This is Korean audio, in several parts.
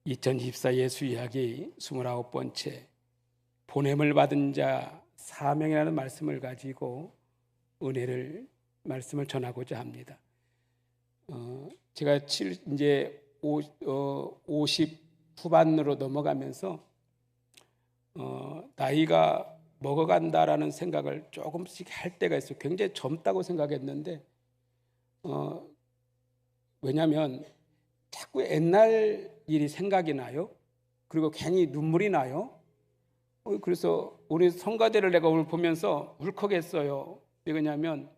2024 예수 이야기 29번째 보냄을 받은 자 사명이라는 말씀을 가지고 말씀을 전하고자 합니다. 제가 이제 50 후반으로 넘어가면서 나이가 먹어간다라는 생각을 조금씩 할 때가 있어요. 굉장히 젊다고 생각했는데 왜냐하면 자꾸 옛날 일이 생각이 나요. 그리고 괜히 눈물이 나요. 그래서 우리 성가대를 내가 오늘 보면서 울컥했어요. 왜 그러냐면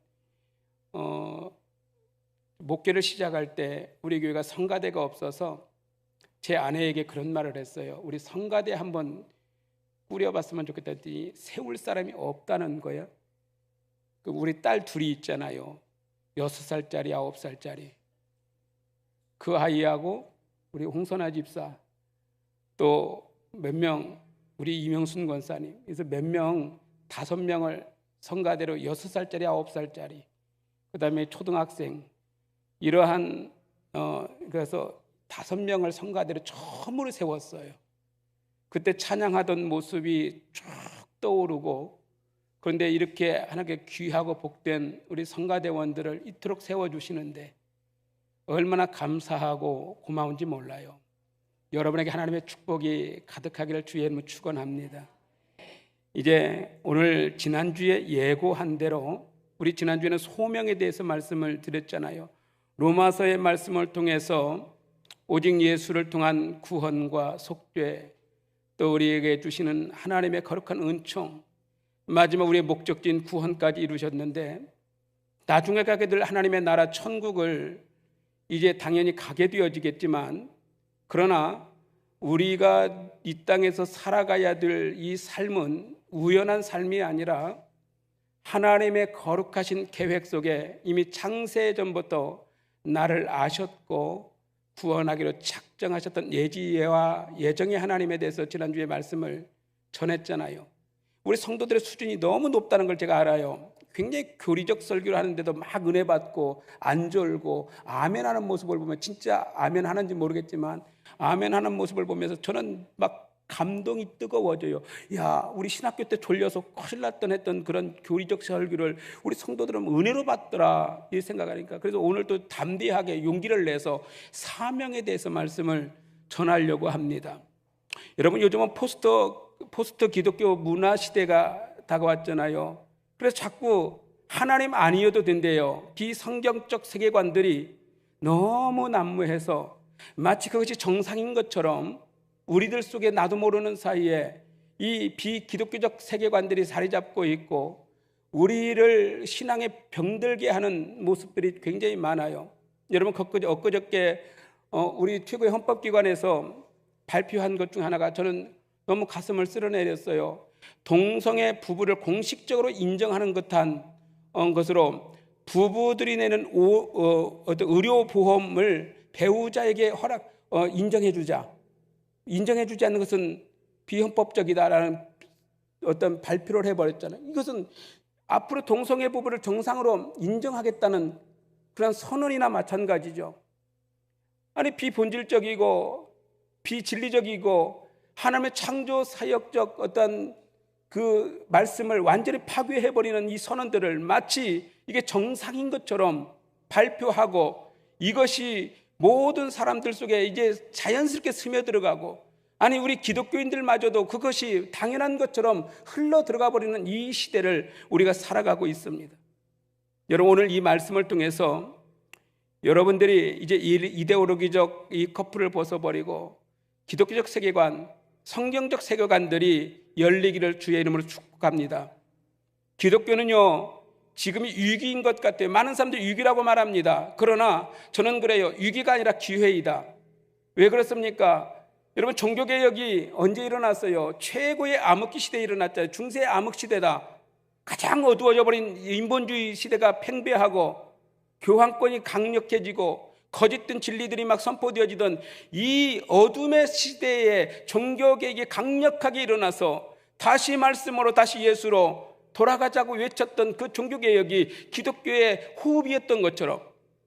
목회를 시작할 때 우리 교회가 성가대가 없어서 제 아내에게 그런 말을 했어요. 우리 성가대 한번 꾸려봤으면 좋겠다 했더니 세울 사람이 없다는 거예요. 우리 딸 둘이 있잖아요. 6살짜리 9살짜리 그 아이하고 우리 홍선아 집사 또 몇 명 우리 이명순 권사님 그래서 몇 명 5명을 성가대로 6살짜리 9살짜리 그 다음에 초등학생 이러한 그래서 5명을 성가대로 처음으로 세웠어요. 그때 찬양하던 모습이 쭉 떠오르고 그런데 이렇게 하나님께 귀하고 복된 우리 성가대원들을 이토록 세워주시는데 얼마나 감사하고 고마운지 몰라요. 여러분에게 하나님의 축복이 가득하기를 주의 이름으로 축원합니다. 이제 오늘 지난주에 예고한 대로 우리 지난주에는 소명에 대해서 말씀을 드렸잖아요. 로마서의 말씀을 통해서 오직 예수를 통한 구원과 속죄 또 우리에게 주시는 하나님의 거룩한 은총 마지막 우리의 목적지인 구원까지 이루셨는데 나중에 가게 될 하나님의 나라 천국을 이제 당연히 가게 되어지겠지만 그러나 우리가 이 땅에서 살아가야 될 이 삶은 우연한 삶이 아니라 하나님의 거룩하신 계획 속에 이미 창세 전부터 나를 아셨고 구원하기로 작정하셨던 예지와 예정의 하나님에 대해서 지난주에 말씀을 전했잖아요. 우리 성도들의 수준이 너무 높다는 걸 제가 알아요. 굉장히 교리적 설교를 하는데도 막 은혜 받고 안 졸고 아멘 하는 모습을 보면 진짜 아멘 하는지 모르겠지만 아멘 하는 모습을 보면서 저는 막 감동이 뜨거워져요. 야, 우리 신학교 때 졸려서 큰일 났던 했던 그런 교리적 설교를 우리 성도들은 은혜로 받더라 이 생각하니까 그래서 오늘 또 담대하게 용기를 내서 사명에 대해서 말씀을 전하려고 합니다. 여러분 요즘은 포스트 기독교 문화 시대가 다가왔잖아요. 그래서 자꾸 하나님 아니어도 된대요. 비성경적 세계관들이 너무 난무해서 마치 그것이 정상인 것처럼 우리들 속에 나도 모르는 사이에 이 비기독교적 세계관들이 자리 잡고 있고 우리를 신앙에 병들게 하는 모습들이 굉장히 많아요. 여러분 엊그저께 우리 최고의 헌법기관에서 발표한 것 중 하나가 저는 너무 가슴을 쓸어내렸어요. 동성애 부부를 공식적으로 인정하는 듯한 것으로 부부들이 내는 의료보험을 배우자에게 인정해주지 않는 것은 비헌법적이다라는 어떤 발표를 해버렸잖아요. 이것은 앞으로 동성애 부부를 정상으로 인정하겠다는 그런 선언이나 마찬가지죠. 아니 비본질적이고 비진리적이고 하나님의 창조 사역적 어떤 그 말씀을 완전히 파괴해버리는 이 선언들을 마치 이게 정상인 것처럼 발표하고 이것이 모든 사람들 속에 이제 자연스럽게 스며들어가고 아니 우리 기독교인들마저도 그것이 당연한 것처럼 흘러 들어가 버리는 이 시대를 우리가 살아가고 있습니다. 여러분 오늘 이 말씀을 통해서 여러분들이 이제 이데올로기적 이 커플을 벗어버리고 기독교적 세계관 성경적 세계관들이 열리기를 주의 이름으로 축복합니다. 기독교는요 지금이 위기인 것 같아요. 많은 사람들이 위기라고 말합니다. 그러나 저는 그래요. 위기가 아니라 기회이다. 왜 그렇습니까? 여러분 종교개혁이 언제 일어났어요? 최고의 암흑기 시대에 일어났잖아요. 중세의 암흑시대다. 가장 어두워져 버린 인본주의 시대가 팽배하고 교황권이 강력해지고 거짓된 진리들이 막 선포되어지던 이 어둠의 시대에 종교개혁이 강력하게 일어나서 다시 말씀으로 다시 예수로 돌아가자고 외쳤던 그 종교개혁이 기독교의 호흡이었던 것처럼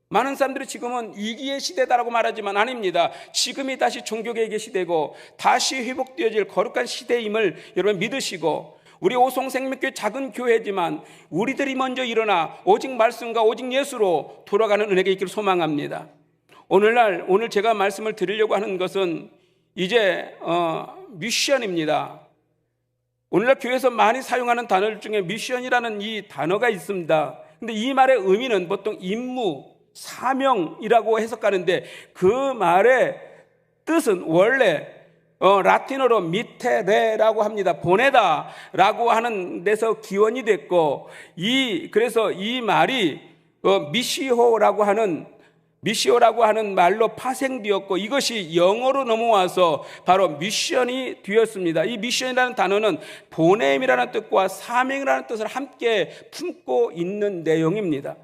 많은 사람들이 지금은 이기의 시대다라고 말하지만 아닙니다. 지금이 다시 종교개혁의 시대고 다시 회복되어질 거룩한 시대임을 여러분 믿으시고, 우리 오송생명교회 작은 교회지만 우리들이 먼저 일어나 오직 말씀과 오직 예수로 돌아가는 은혜가 있기를 소망합니다. 오늘 제가 말씀을 드리려고 하는 것은 이제 미션입니다. 오늘날 교회에서 많이 사용하는 단어 중에 미션이라는 이 단어가 있습니다. 근데 이 말의 의미는 보통 임무, 사명이라고 해석하는데, 그 말의 뜻은 원래 라틴어로 미테레라고 합니다. 보내다라고 하는 데서 기원이 됐고, 그래서 이 말이 미시오라고 하는 말로 파생되었고, 이것이 영어로 넘어와서 바로 미션이 되었습니다. 이 미션이라는 단어는 보냄이라는 뜻과 사명이라는 뜻을 함께 품고 있는 내용입니다.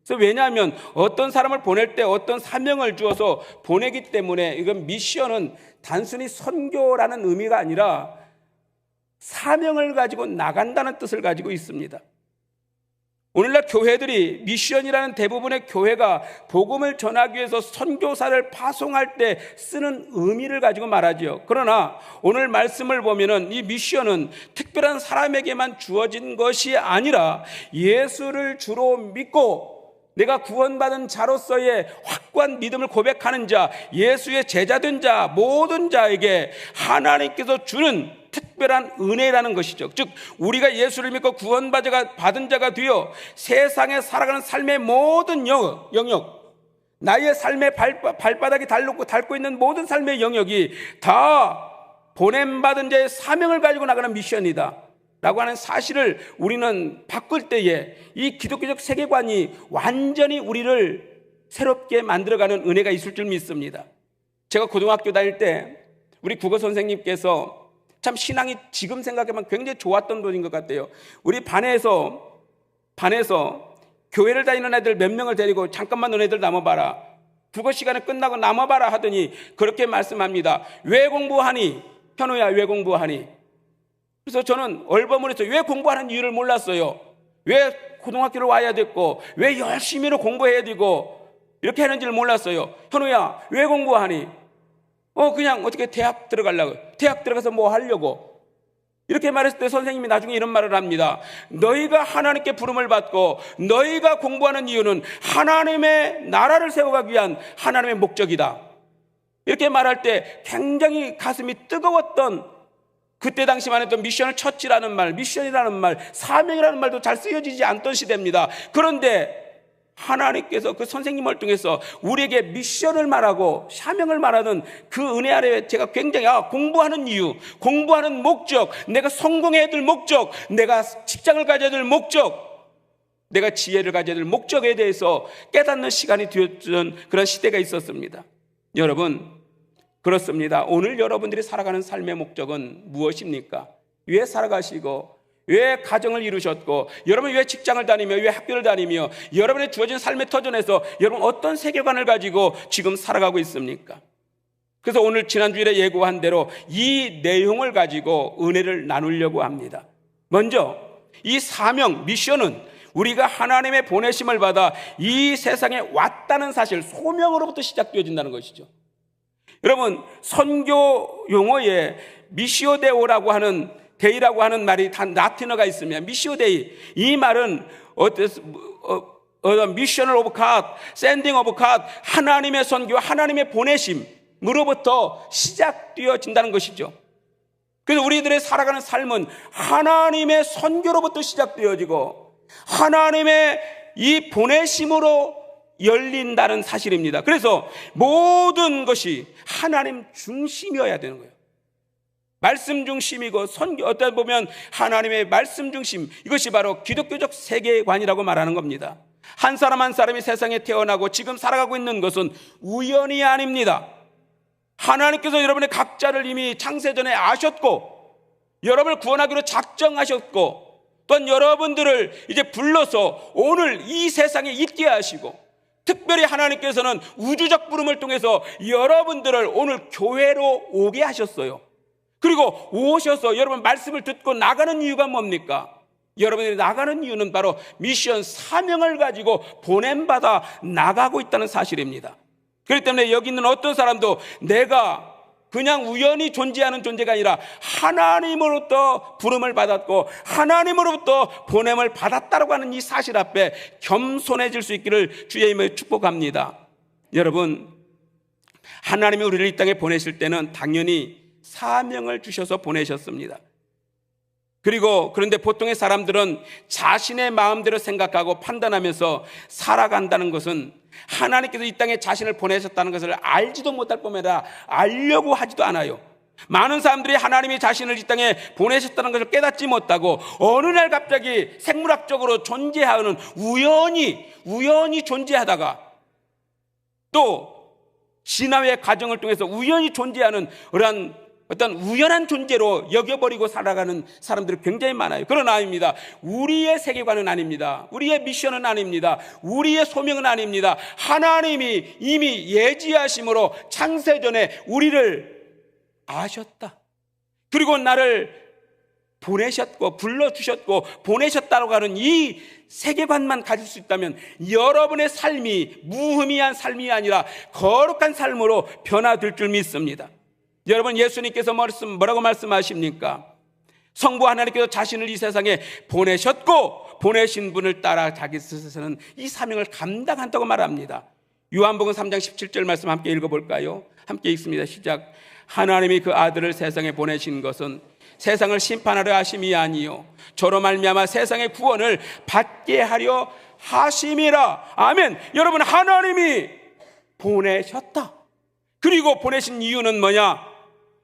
그래서 왜냐하면 어떤 사람을 보낼 때 어떤 사명을 주어서 보내기 때문에, 이건 미션은 단순히 선교라는 의미가 아니라 사명을 가지고 나간다는 뜻을 가지고 있습니다. 오늘날 교회들이, 미션이라는 대부분의 교회가 복음을 전하기 위해서 선교사를 파송할 때 쓰는 의미를 가지고 말하죠. 그러나 오늘 말씀을 보면은 이 미션은 특별한 사람에게만 주어진 것이 아니라 예수를 주로 믿고 내가 구원받은 자로서의 확고한 믿음을 고백하는 자, 예수의 제자된 자, 모든 자에게 하나님께서 주는 특별한 은혜라는 것이죠. 즉 우리가 예수를 믿고 구원받은 자가 되어 세상에 살아가는 삶의 모든 영역, 나의 삶의 발바닥이 닳고 있는 모든 삶의 영역이 다 보냄받은 자의 사명을 가지고 나가는 미션이다 라고 하는 사실을 우리는 바꿀 때에 이 기독교적 세계관이 완전히 우리를 새롭게 만들어가는 은혜가 있을 줄 믿습니다. 제가 고등학교 다닐 때 우리 국어 선생님께서 참 신앙이 지금 생각하면 굉장히 좋았던 분인 것 같아요. 우리 반에서 교회를 다니는 애들 몇 명을 데리고 잠깐만 너네들 남아봐라, 국어 시간에 끝나고 남아봐라 하더니 그렇게 말씀합니다. 왜 공부하니? 현우야, 왜 공부하니? 그래서 저는 얼버무려서 왜 공부하는 이유를 몰랐어요. 왜 고등학교를 와야 됐고 왜 열심히로 공부해야 되고 이렇게 하는지를 몰랐어요. 현우야, 왜 공부하니? 그냥 어떻게 대학 들어가려고. 대학 들어가서 뭐 하려고. 이렇게 말했을 때 선생님이 나중에 이런 말을 합니다. 너희가 하나님께 부름을 받고 너희가 공부하는 이유는 하나님의 나라를 세워가기 위한 하나님의 목적이다. 이렇게 말할 때 굉장히 가슴이 뜨거웠던, 그때 당시만 해도 미션을 처치라는 말, 미션이라는 말, 사명이라는 말도 잘 쓰여지지 않던 시대입니다. 그런데 하나님께서 그 선생님을 통해서 우리에게 미션을 말하고 사명을 말하는 그 은혜 아래 제가 굉장히 공부하는 이유, 공부하는 목적, 내가 성공해야 될 목적, 내가 직장을 가져야 될 목적, 내가 지혜를 가져야 될 목적에 대해서 깨닫는 시간이 되었던 그런 시대가 있었습니다. 여러분, 그렇습니다. 오늘 여러분들이 살아가는 삶의 목적은 무엇입니까? 왜 살아가시고 왜 가정을 이루셨고 여러분 왜 직장을 다니며 왜 학교를 다니며 여러분의 주어진 삶의 터전에서 여러분 어떤 세계관을 가지고 지금 살아가고 있습니까? 그래서 오늘 지난주일에 예고한 대로 이 내용을 가지고 은혜를 나누려고 합니다. 먼저 이 사명, 미션은 우리가 하나님의 보내심을 받아 이 세상에 왔다는 사실, 소명으로부터 시작되어진다는 것이죠. 여러분, 선교 용어에 미시오데오라고 하는 데이라고 하는 말이 단 라틴어가 있습니다. 미시오데이, 이 말은 미션을 오브 갓, 샌딩 오브 갓, 하나님의 선교, 하나님의 보내심으로부터 시작되어진다는 것이죠. 그래서 우리들의 살아가는 삶은 하나님의 선교로부터 시작되어지고 하나님의 이 보내심으로 열린다는 사실입니다. 그래서 모든 것이 하나님 중심이어야 되는 거예요. 말씀 중심이고 어떻게 보면 하나님의 말씀 중심, 이것이 바로 기독교적 세계관이라고 말하는 겁니다. 한 사람 한 사람이 세상에 태어나고 지금 살아가고 있는 것은 우연이 아닙니다. 하나님께서 여러분의 각자를 이미 창세전에 아셨고 여러분을 구원하기로 작정하셨고 또한 여러분들을 이제 불러서 오늘 이 세상에 있게 하시고 특별히 하나님께서는 우주적 부름을 통해서 여러분들을 오늘 교회로 오게 하셨어요. 그리고 오셔서 여러분 말씀을 듣고 나가는 이유가 뭡니까? 여러분들이 나가는 이유는 바로 미션 사명을 가지고 보냄받아 나가고 있다는 사실입니다. 그렇기 때문에 여기 있는 어떤 사람도 내가 그냥 우연히 존재하는 존재가 아니라 하나님으로부터 부름을 받았고 하나님으로부터 보냄을 받았다고 하는 이 사실 앞에 겸손해질 수 있기를 주의 이름으로 축복합니다. 여러분, 하나님이 우리를 이 땅에 보내실 때는 당연히 사명을 주셔서 보내셨습니다. 그런데 보통의 사람들은 자신의 마음대로 생각하고 판단하면서 살아간다는 것은 하나님께서 이 땅에 자신을 보내셨다는 것을 알지도 못할 뿐만 아니라 알려고 하지도 않아요. 많은 사람들이 하나님이 자신을 이 땅에 보내셨다는 것을 깨닫지 못하고 어느 날 갑자기 생물학적으로 존재하는 우연히 존재하다가 또 진화의 과정을 통해서 우연히 존재하는 그러한 어떤 우연한 존재로 여겨버리고 살아가는 사람들이 굉장히 많아요. 그런 아닙니다. 우리의 세계관은 아닙니다. 우리의 미션은 아닙니다. 우리의 소명은 아닙니다. 하나님이 이미 예지하심으로 창세전에 우리를 아셨다. 그리고 나를 보내셨고 불러주셨고 보내셨다고 하는 이 세계관만 가질 수 있다면 여러분의 삶이 무의미한 삶이 아니라 거룩한 삶으로 변화될 줄 믿습니다. 여러분, 예수님께서 뭐라고 말씀하십니까? 성부 하나님께서 자신을 이 세상에 보내셨고 보내신 분을 따라 자기 스스로는 이 사명을 감당한다고 말합니다. 요한복음 3장 17절 말씀 함께 읽어볼까요? 함께 읽습니다. 시작. 하나님이 그 아들을 세상에 보내신 것은 세상을 심판하려 하심이 아니요 저로 말미암아 세상의 구원을 받게 하려 하심이라. 아멘. 여러분, 하나님이 보내셨다. 그리고 보내신 이유는 뭐냐?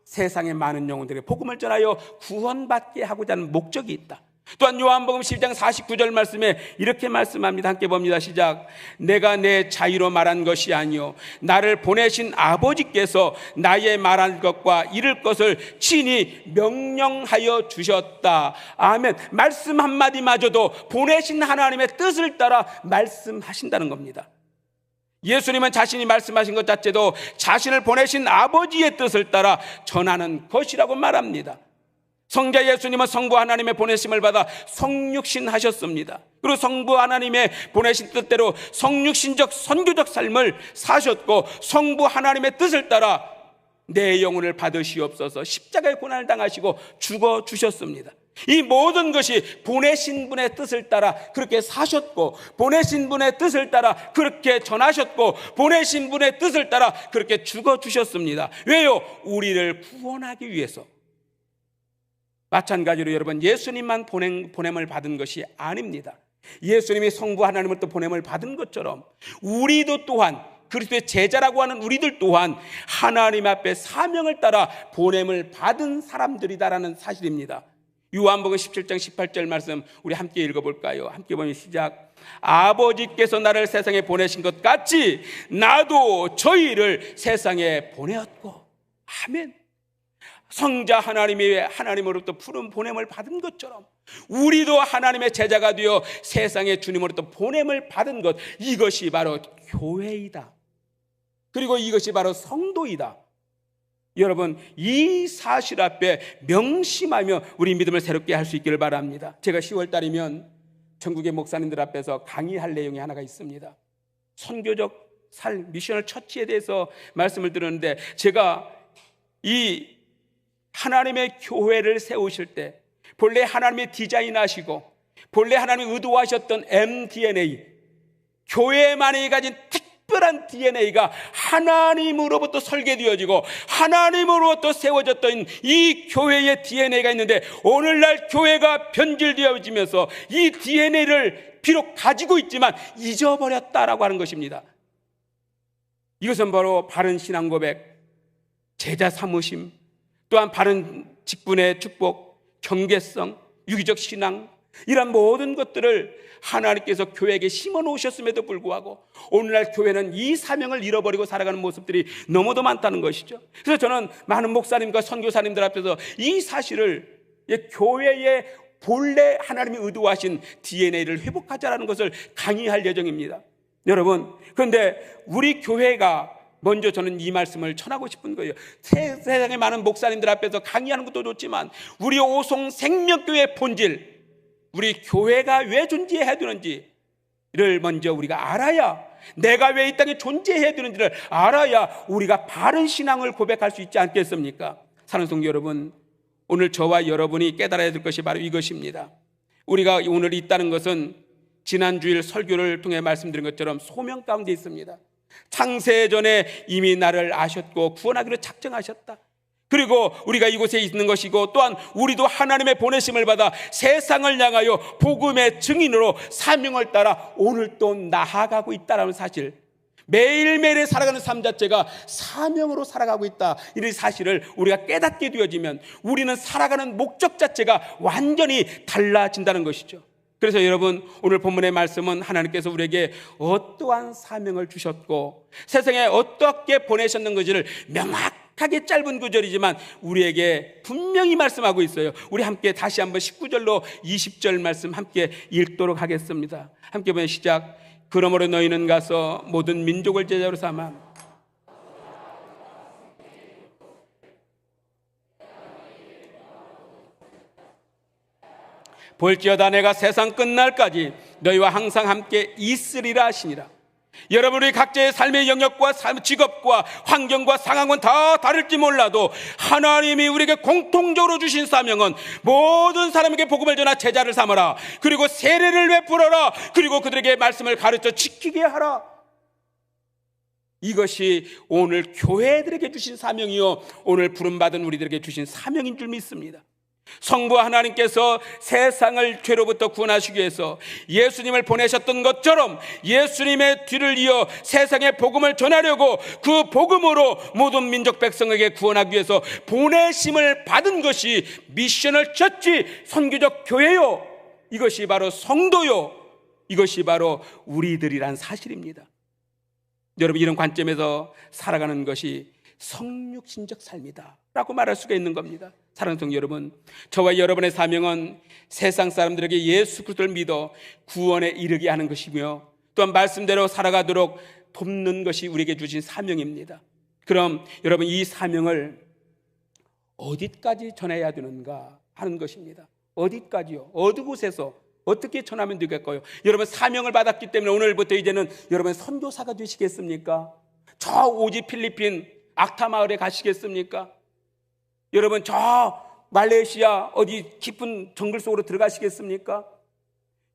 세상의 많은 영혼들에게 복음을 전하여 구원받게 하고자 하는 목적이 있다. 또한 요한복음 10장 49절 말씀에 이렇게 말씀합니다. 함께 봅니다. 시작. 내가 내 자유로 말한 것이 아니요 나를 보내신 아버지께서 나의 말한 것과 이룰 것을 친히 명령하여 주셨다. 아멘. 말씀 한마디마저도 보내신 하나님의 뜻을 따라 말씀하신다는 겁니다. 예수님은 자신이 말씀하신 것 자체도 자신을 보내신 아버지의 뜻을 따라 전하는 것이라고 말합니다. 성자 예수님은 성부 하나님의 보내심을 받아 성육신 하셨습니다. 그리고 성부 하나님의 보내신 뜻대로 성육신적 선교적 삶을 사셨고 성부 하나님의 뜻을 따라 내 영혼을 받으시옵소서 십자가의 고난을 당하시고 죽어주셨습니다. 이 모든 것이 보내신 분의 뜻을 따라 그렇게 사셨고 보내신 분의 뜻을 따라 그렇게 전하셨고 보내신 분의 뜻을 따라 그렇게 죽어주셨습니다. 왜요? 우리를 구원하기 위해서. 마찬가지로 여러분, 예수님만 보냄을 받은 것이 아닙니다. 예수님이 성부 하나님으로부터 보냄을 받은 것처럼 우리도 또한 그리스도의 제자라고 하는 우리들 또한 하나님 앞에 사명을 따라 보냄을 받은 사람들이다라는 사실입니다. 요한복음 17장 18절 말씀 우리 함께 읽어볼까요? 함께 보면 시작. 아버지께서 나를 세상에 보내신 것 같이 나도 저희를 세상에 보내었고. 아멘. 성자 하나님이 하나님으로부터 푸른 보냄을 받은 것처럼 우리도 하나님의 제자가 되어 세상에 주님으로부터 보냄을 받은 것, 이것이 바로 교회이다. 그리고 이것이 바로 성도이다. 여러분, 이 사실 앞에 명심하며 우리 믿음을 새롭게 할 수 있기를 바랍니다. 제가 10월 달이면 전국의 목사님들 앞에서 강의할 내용이 하나가 있습니다. 선교적 삶, 미셔널 처치에 대해서 말씀을 드렸는데, 제가 이 하나님의 교회를 세우실 때 본래 하나님이 디자인하시고 본래 하나님이 의도하셨던 mDNA, 교회만이 가진 특별한 DNA가 하나님으로부터 설계되어지고 하나님으로부터 세워졌던 이 교회의 DNA가 있는데, 오늘날 교회가 변질되어지면서 이 DNA를 비록 가지고 있지만 잊어버렸다라고 하는 것입니다. 이것은 바로 바른 신앙 고백, 제자 삼으심, 또한 바른 직분의 축복, 경계성, 유기적 신앙, 이런 모든 것들을 하나님께서 교회에게 심어 놓으셨음에도 불구하고 오늘날 교회는 이 사명을 잃어버리고 살아가는 모습들이 너무도 많다는 것이죠. 그래서 저는 많은 목사님과 선교사님들 앞에서 이 사실을, 교회의 본래 하나님이 의도하신 DNA를 회복하자라는 것을 강의할 예정입니다. 여러분, 그런데 우리 교회가 먼저 저는 이 말씀을 전하고 싶은 거예요. 세상의 많은 목사님들 앞에서 강의하는 것도 좋지만 우리 오송 생명교회의 본질, 우리 교회가 왜 존재해야 되는지를 먼저 우리가 알아야, 내가 왜 이 땅에 존재해야 되는지를 알아야 우리가 바른 신앙을 고백할 수 있지 않겠습니까? 사랑하는 성도 여러분, 오늘 저와 여러분이 깨달아야 될 것이 바로 이것입니다. 우리가 오늘 있다는 것은 지난 주일 설교를 통해 말씀드린 것처럼 소명 가운데 있습니다. 창세전에 이미 나를 아셨고 구원하기로 작정하셨다. 그리고 우리가 이곳에 있는 것이고, 또한 우리도 하나님의 보내심을 받아 세상을 향하여 복음의 증인으로 사명을 따라 오늘 또 나아가고 있다는 사실, 매일매일 살아가는 삶 자체가 사명으로 살아가고 있다, 이 사실을 우리가 깨닫게 되어지면 우리는 살아가는 목적 자체가 완전히 달라진다는 것이죠. 그래서 여러분, 오늘 본문의 말씀은 하나님께서 우리에게 어떠한 사명을 주셨고 세상에 어떻게 보내셨는지를 명확하게 짧은 구절이지만 우리에게 분명히 말씀하고 있어요. 우리 함께 다시 한번 19절로 20절 말씀 함께 읽도록 하겠습니다. 함께 보면 시작. 그러므로 너희는 가서 모든 민족을 제자로 삼아 볼지어다 내가 세상 끝날까지 너희와 항상 함께 있으리라 하시니라. 여러분의 각자의 삶의 영역과 직업과 환경과 상황은 다 다를지 몰라도 하나님이 우리에게 공통적으로 주신 사명은 모든 사람에게 복음을 전하 제자를 삼아라, 그리고 세례를 베풀어라, 그리고 그들에게 말씀을 가르쳐 지키게 하라. 이것이 오늘 교회들에게 주신 사명이요, 오늘 부름받은 우리들에게 주신 사명인 줄 믿습니다. 성부 하나님께서 세상을 죄로부터 구원하시기 위해서 예수님을 보내셨던 것처럼 예수님의 뒤를 이어 세상에 복음을 전하려고 그 복음으로 모든 민족 백성에게 구원하기 위해서 보내심을 받은 것이 미션을 쳤지 선교적 교회요, 이것이 바로 성도요, 이것이 바로 우리들이란 사실입니다. 여러분, 이런 관점에서 살아가는 것이 성육신적 삶이다 라고 말할 수가 있는 겁니다. 사랑하는 성도 여러분, 저와 여러분의 사명은 세상 사람들에게 예수 그리스도를 믿어 구원에 이르게 하는 것이며, 또한 말씀대로 살아가도록 돕는 것이 우리에게 주신 사명입니다. 그럼 여러분, 이 사명을 어디까지 전해야 되는가 하는 것입니다. 어디까지요? 어느 곳에서 어떻게 전하면 되겠까요? 여러분, 사명을 받았기 때문에 오늘부터 이제는 여러분 선교사가 되시겠습니까? 저 오지 필리핀 악타 마을에 가시겠습니까? 여러분, 저 말레이시아 어디 깊은 정글 속으로 들어가시겠습니까?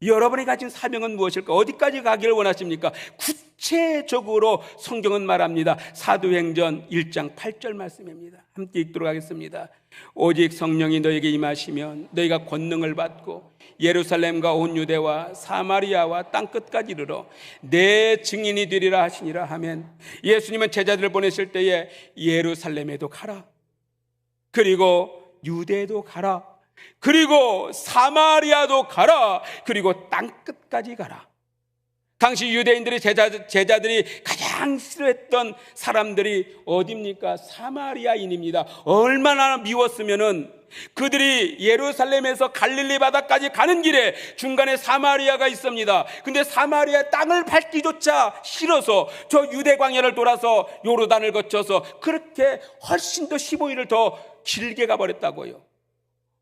여러분이 가진 사명은 무엇일까? 어디까지 가기를 원하십니까? 구체적으로 성경은 말합니다. 사도행전 1장 8절 말씀입니다. 함께 읽도록 하겠습니다. 오직 성령이 너에게 임하시면 너희가 권능을 받고 예루살렘과 온 유대와 사마리아와 땅끝까지 이르러 내 증인이 되리라 하시니라 하면, 예수님은 제자들을 보내실 때에 예루살렘에도 가라, 그리고 유대도 가라, 그리고 사마리아도 가라, 그리고 땅끝까지 가라. 당시 유대인들이 제자들이 가장 싫어했던 사람들이 어디입니까? 사마리아인입니다. 얼마나 미웠으면은 그들이 예루살렘에서 갈릴리 바다까지 가는 길에 중간에 사마리아가 있습니다. 근데 사마리아 땅을 밟기조차 싫어서 저 유대 광야를 돌아서 요르단을 거쳐서 그렇게 훨씬 더 15일을 더 길게 가버렸다고요.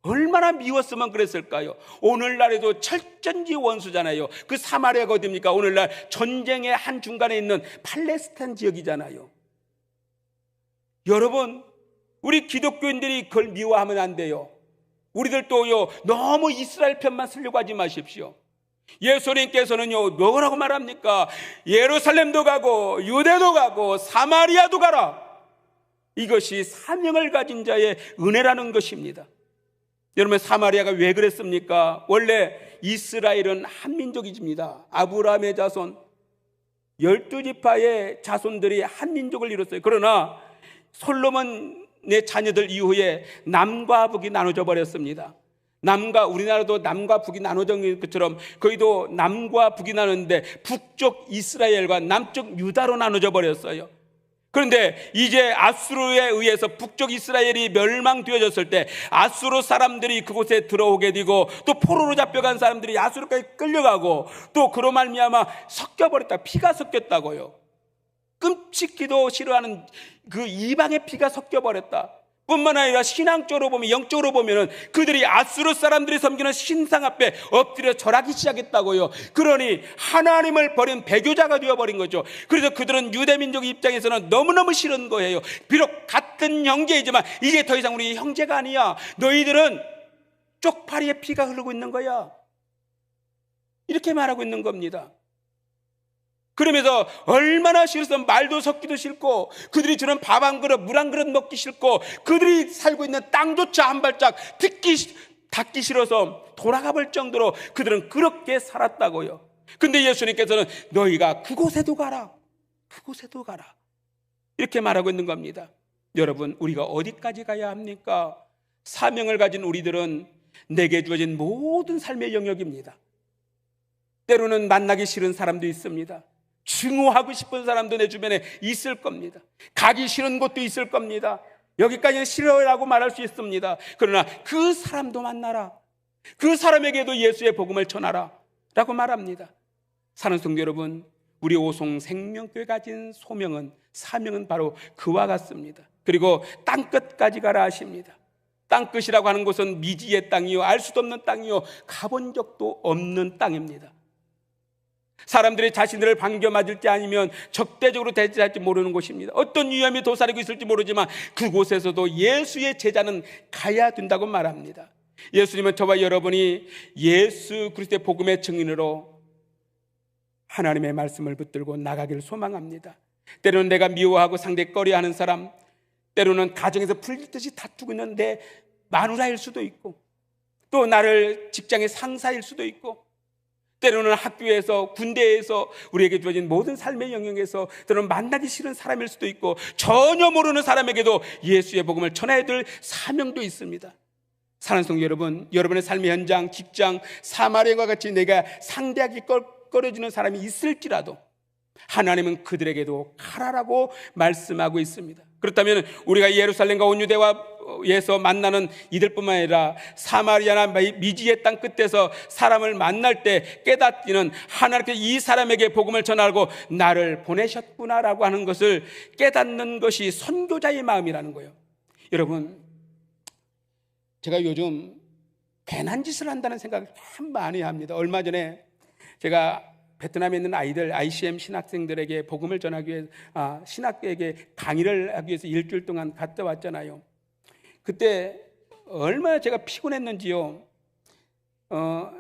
얼마나 미웠으면 그랬을까요? 오늘날에도 철전지 원수잖아요. 그 사마리아가 어디입니까? 오늘날 전쟁의 한 중간에 있는 팔레스타인 지역이잖아요. 여러분, 우리 기독교인들이 그걸 미워하면 안 돼요. 우리들도요, 너무 이스라엘 편만 쓰려고 하지 마십시오. 예수님께서는요, 뭐라고 말합니까? 예루살렘도 가고 유대도 가고 사마리아도 가라. 이것이 사명을 가진 자의 은혜라는 것입니다. 여러분, 사마리아가 왜 그랬습니까? 원래 이스라엘은 한민족입니다. 아브라함의 자손 12지파의 자손들이 한민족을 이뤘어요. 그러나 솔로몬의 자녀들 이후에 남과 북이 나눠져 버렸습니다. 우리나라도 남과 북이 나눠진 것처럼 거기도 남과 북이 나눴는데 북쪽 이스라엘과 남쪽 유다로 나눠져 버렸어요. 그런데 이제 아수르에 의해서 북쪽 이스라엘이 멸망되어졌을 때 아수르 사람들이 그곳에 들어오게 되고, 또 포로로 잡혀간 사람들이 아수르까지 끌려가고, 또 그로 말미암아 섞여버렸다, 피가 섞였다고요. 끔찍히도 싫어하는 그 이방의 피가 섞여버렸다. 뿐만 아니라 신앙적으로 보면, 영적으로 보면은 그들이 아수르 사람들이 섬기는 신상 앞에 엎드려 절하기 시작했다고요. 그러니 하나님을 버린 배교자가 되어버린 거죠. 그래서 그들은 유대민족 입장에서는 너무너무 싫은 거예요. 비록 같은 형제이지만 이제 더 이상 우리 형제가 아니야. 너희들은 쪽파리의 피가 흐르고 있는 거야. 이렇게 말하고 있는 겁니다. 그러면서 얼마나 싫어서 말도 섞기도 싫고, 그들이 주는 밥 한 그릇, 물 한 그릇 먹기 싫고, 그들이 살고 있는 땅조차 한 발짝 닿기 싫어서 돌아가 볼 정도로 그들은 그렇게 살았다고요. 근데 예수님께서는 너희가 그곳에도 가라, 그곳에도 가라, 이렇게 말하고 있는 겁니다. 여러분, 우리가 어디까지 가야 합니까? 사명을 가진 우리들은 내게 주어진 모든 삶의 영역입니다. 때로는 만나기 싫은 사람도 있습니다. 증오하고 싶은 사람도 내 주변에 있을 겁니다. 가기 싫은 곳도 있을 겁니다. 여기까지는 싫어라고 말할 수 있습니다. 그러나 그 사람도 만나라, 그 사람에게도 예수의 복음을 전하라 라고 말합니다. 사는 성도 여러분, 우리 오송 생명교회 가진 소명은, 사명은 바로 그와 같습니다. 그리고 땅끝까지 가라 하십니다. 땅끝이라고 하는 곳은 미지의 땅이요, 알 수도 없는 땅이요, 가본 적도 없는 땅입니다. 사람들이 자신들을 반겨맞을지 아니면 적대적으로 대처할지 모르는 곳입니다. 어떤 위험이 도사리고 있을지 모르지만 그곳에서도 예수의 제자는 가야 된다고 말합니다. 예수님은 저와 여러분이 예수 그리스도의 복음의 증인으로 하나님의 말씀을 붙들고 나가기를 소망합니다. 때로는 내가 미워하고 상대 꺼려하는 사람, 때로는 가정에서 풀리듯이 다투고 있는 내 마누라일 수도 있고, 또 나를 직장의 상사일 수도 있고, 때로는 학교에서, 군대에서, 우리에게 주어진 모든 삶의 영역에서 때로는 만나기 싫은 사람일 수도 있고, 전혀 모르는 사람에게도 예수의 복음을 전해야 될 사명도 있습니다. 사랑하는 성도 여러분, 여러분의 삶의 현장, 직장, 사마리아와 같이 내가 상대하기 꺼려지는 사람이 있을지라도 하나님은 그들에게도 가라라고 말씀하고 있습니다. 그렇다면 우리가 예루살렘과 온 유대와에서 만나는 이들뿐만 아니라 사마리아나 미지의 땅 끝에서 사람을 만날 때 깨닫기는 하나님께서 이 사람에게 복음을 전하고 나를 보내셨구나라고 하는 것을 깨닫는 것이 선교자의 마음이라는 거예요. 여러분, 제가 요즘 괜한 짓을 한다는 생각을 참 많이 합니다. 얼마 전에 제가 베트남에 있는 아이들, ICM 신학생들에게 복음을 전하기 위해 신학교에게 강의를 하기 위해서 일주일 동안 갔다 왔잖아요. 그때 얼마나 제가 피곤했는지요.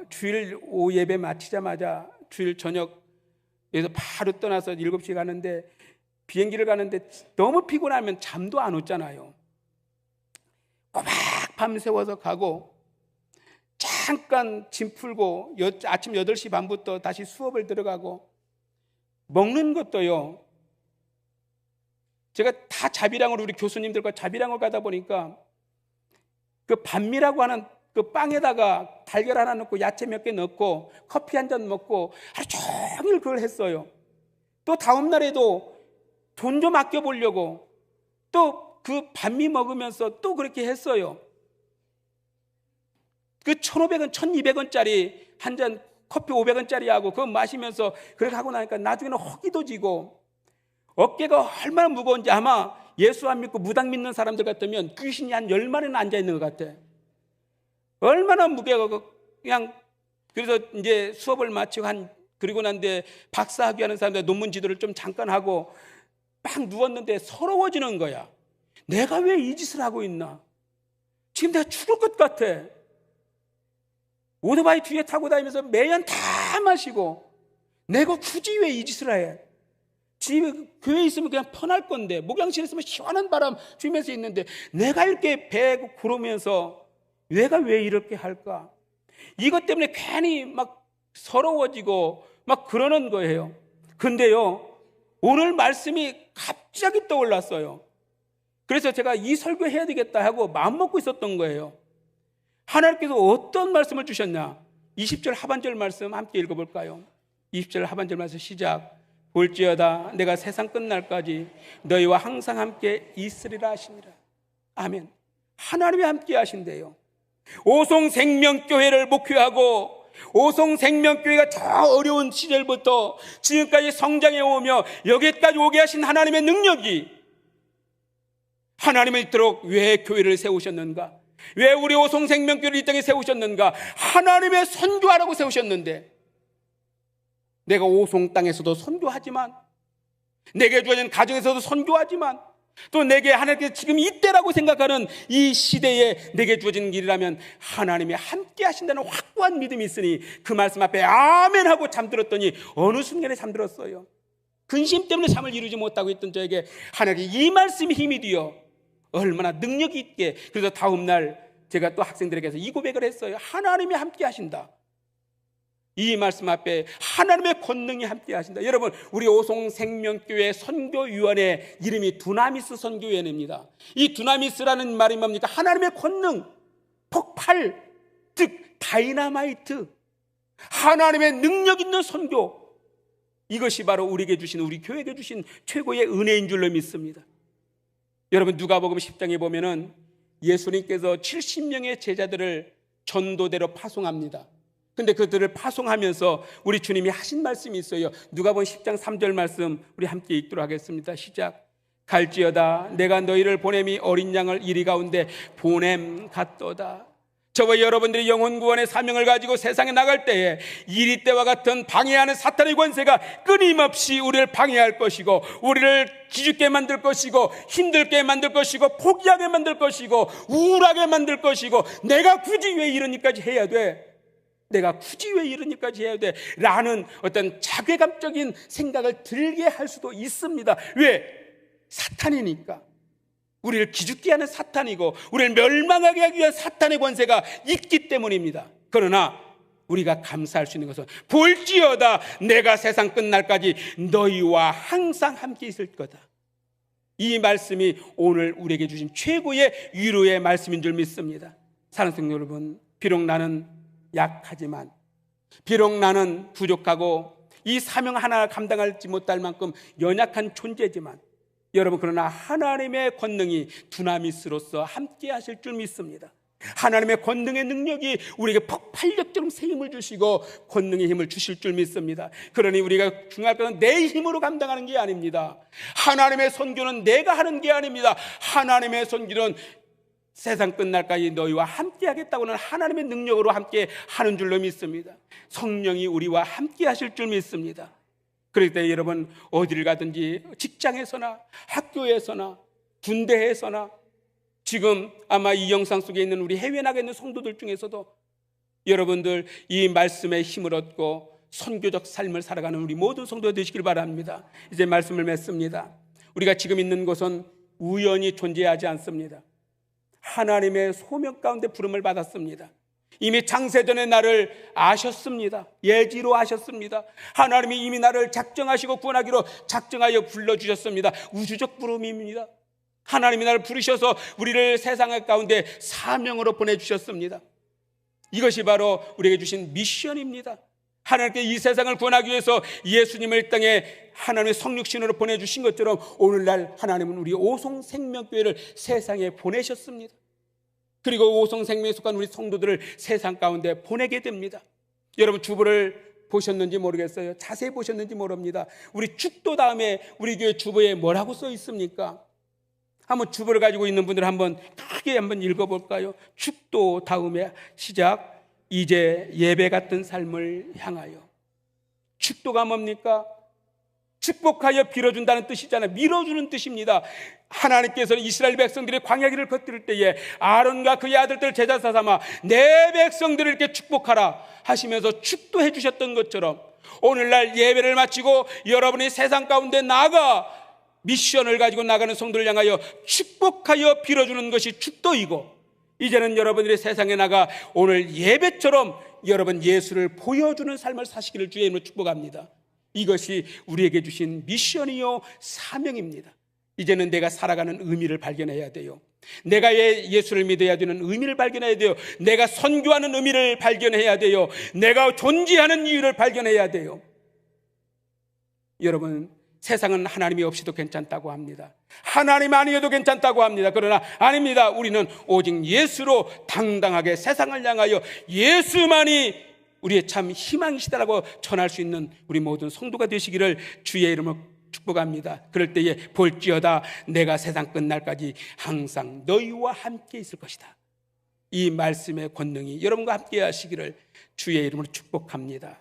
주일 오후 예배 마치자마자 주일 저녁에서 바로 떠나서 7시에 가는데, 비행기를 가는데 너무 피곤하면 잠도 안 오잖아요. 꼬박 밤새워서 가고, 잠깐 짐 풀고 아침 8시 반부터 다시 수업을 들어가고, 먹는 것도요, 제가 다 자비랑으로, 우리 교수님들과 자비랑을 가다 보니까 그 반미라고 하는 그 빵에다가 달걀 하나 넣고 야채 몇 개 넣고 커피 한 잔 먹고 하루 종일 그걸 했어요. 또 다음 날에도 돈 좀 아껴보려고 또 그 반미 먹으면서 또 그렇게 했어요. 그 1,500원, 1,200원짜리 한 잔 커피 500원짜리하고 그거 마시면서 그렇게 하고 나니까 나중에는 허기도 지고 어깨가 얼마나 무거운지, 아마 예수 안 믿고 무당 믿는 사람들 같으면 귀신이 한 10마리는 앉아있는 것 같아. 얼마나 무게가 그냥. 그래서 이제 수업을 마치고 그리고 난 뒤에 박사학위 하는 사람들 논문 지도를 좀 잠깐 하고 막 누웠는데 서러워지는 거야. 내가 왜 이 짓을 하고 있나? 지금 내가 죽을 것 같아. 오토바이 뒤에 타고 다니면서 매연 다 마시고 내가 굳이 왜 이 짓을 해? 집에 교회에 있으면 그냥 편할 건데, 목양실에 있으면 시원한 바람 쥐면서 있는데 내가 이렇게 배고 구르면서 내가 왜 이렇게 할까? 이것 때문에 괜히 막 서러워지고 막 그러는 거예요. 근데요, 오늘 말씀이 갑자기 떠올랐어요. 그래서 제가 이 설교 해야 되겠다 하고 마음먹고 있었던 거예요. 하나님께서 어떤 말씀을 주셨냐? 20절 하반절 말씀 함께 읽어볼까요? 20절 하반절 말씀 시작. 볼지어다 내가 세상 끝날까지 너희와 항상 함께 있으리라 하시니라. 아멘. 하나님이 함께 하신대요. 오송생명교회를 목회하고 오송생명교회가 저 어려운 시절부터 지금까지 성장해 오며 여기까지 오게 하신 하나님의 능력이, 하나님은 이토록 왜 교회를 세우셨는가? 왜 우리 오송생명교회를 이 땅에 세우셨는가? 하나님의 선교하라고 세우셨는데, 내가 오송 땅에서도 선교하지만, 내게 주어진 가정에서도 선교하지만, 또 내게 하나님께서 지금 이때라고 생각하는 이 시대에 내게 주어진 일이라면 하나님이 함께 하신다는 확고한 믿음이 있으니 그 말씀 앞에 아멘 하고 잠들었더니 어느 순간에 잠들었어요. 근심 때문에 잠을 이루지 못하고 있던 저에게 하나님께 이 말씀이 힘이 되어 얼마나 능력이 있게, 그래서 다음 날 제가 또 학생들에게서 이 고백을 했어요. 하나님이 함께 하신다. 이 말씀 앞에 하나님의 권능이 함께 하신다. 여러분, 우리 오송생명교회 선교위원회 이름이 두나미스 선교위원회입니다. 이 두나미스라는 말이 뭡니까? 하나님의 권능, 폭발, 즉 다이나마이트, 하나님의 능력 있는 선교, 이것이 바로 우리에게 주신, 우리 교회에게 주신 최고의 은혜인 줄로 믿습니다. 여러분, 누가복음 10장에 보면은 예수님께서 70명의 제자들을 전도대로 파송합니다. 근데 그들을 파송하면서 우리 주님이 하신 말씀이 있어요. 누가복음 10장 3절 말씀 우리 함께 읽도록 하겠습니다. 시작. 갈지어다 내가 너희를 보냄이 어린 양을 이리 가운데 보냄 같도다. 저와 여러분들이 영혼 구원의 사명을 가지고 세상에 나갈 때에 이리 때와 같은 방해하는 사탄의 권세가 끊임없이 우리를 방해할 것이고, 우리를 기죽게 만들 것이고, 힘들게 만들 것이고, 포기하게 만들 것이고, 우울하게 만들 것이고, 내가 굳이 왜 이런 일까지 해야 돼? 내가 굳이 왜 이런 일까지 해야 돼? 라는 어떤 자괴감적인 생각을 들게 할 수도 있습니다. 왜? 사탄이니까. 우리를 기죽게 하는 사탄이고 우리를 멸망하게 하기 위한 사탄의 권세가 있기 때문입니다. 그러나 우리가 감사할 수 있는 것은 볼지어다 내가 세상 끝날까지 너희와 항상 함께 있을 거다. 이 말씀이 오늘 우리에게 주신 최고의 위로의 말씀인 줄 믿습니다. 사랑하는 성도 여러분, 비록 나는 약하지만, 비록 나는 부족하고 이 사명 하나 감당하지 못할 만큼 연약한 존재지만, 여러분, 그러나 하나님의 권능이 두나미스로서 함께 하실 줄 믿습니다. 하나님의 권능의 능력이 우리에게 폭발력처럼 새 힘을 주시고 권능의 힘을 주실 줄 믿습니다. 그러니 우리가 중요할 것은 내 힘으로 감당하는 게 아닙니다. 하나님의 선교는 내가 하는 게 아닙니다. 하나님의 선교는 세상 끝날까지 너희와 함께 하겠다고는 하나님의 능력으로 함께 하는 줄로 믿습니다. 성령이 우리와 함께 하실 줄 믿습니다. 그럴 때 여러분, 어디를 가든지 직장에서나 학교에서나 군대에서나, 지금 아마 이 영상 속에 있는 우리 해외 나가 있는 성도들 중에서도 여러분들 이 말씀의 힘을 얻고 선교적 삶을 살아가는 우리 모든 성도가 되시길 바랍니다. 이제 말씀을 맺습니다. 우리가 지금 있는 곳은 우연히 존재하지 않습니다. 하나님의 소명 가운데 부름을 받았습니다. 이미 창세전에 나를 아셨습니다. 예지로 아셨습니다. 하나님이 이미 나를 작정하시고 구원하기로 작정하여 불러주셨습니다. 우주적 부름입니다. 하나님이 나를 부르셔서 우리를 세상 가운데 사명으로 보내주셨습니다. 이것이 바로 우리에게 주신 미션입니다. 하나님께 이 세상을 구원하기 위해서 예수님을 땅에 하나님의 성육신으로 보내주신 것처럼 오늘날 하나님은 우리 오송생명교회를 세상에 보내셨습니다. 그리고 오송생명에 속한 우리 성도들을 세상 가운데 보내게 됩니다. 여러분, 주보를 보셨는지 모르겠어요. 자세히 보셨는지 모릅니다. 우리 축도 다음에 우리 교회 주보에 뭐라고 써 있습니까? 한번 주보를 가지고 있는 분들 한번 크게 한번 읽어볼까요? 축도 다음에 시작. 이제 예배 같은 삶을 향하여. 축도가 뭡니까? 축복하여 빌어준다는 뜻이잖아요. 밀어주는 뜻입니다. 하나님께서는 이스라엘 백성들이 광야길을 걷을 때에 아론과 그의 아들들 제자 삼아 내 백성들을 이렇게 축복하라 하시면서 축도해 주셨던 것처럼, 오늘날 예배를 마치고 여러분이 세상 가운데 나가 미션을 가지고 나가는 성도를 향하여 축복하여 빌어주는 것이 축도이고, 이제는 여러분들이 세상에 나가 오늘 예배처럼 여러분 예수를 보여주는 삶을 사시기를 주의 이름으로 축복합니다. 이것이 우리에게 주신 미션이요 사명입니다. 이제는 내가 살아가는 의미를 발견해야 돼요. 내가 예수를 믿어야 되는 의미를 발견해야 돼요. 내가 선교하는 의미를 발견해야 돼요. 내가 존재하는 이유를 발견해야 돼요. 여러분, 세상은 하나님이 없이도 괜찮다고 합니다. 하나님 아니어도 괜찮다고 합니다. 그러나 아닙니다. 우리는 오직 예수로 당당하게 세상을 향하여 예수만이 우리의 참 희망이시다라고 전할 수 있는 우리 모든 성도가 되시기를 주의 이름으로 축복합니다. 그럴 때에 볼지어다 내가 세상 끝날까지 항상 너희와 함께 있을 것이다. 이 말씀의 권능이 여러분과 함께 하시기를 주의 이름으로 축복합니다.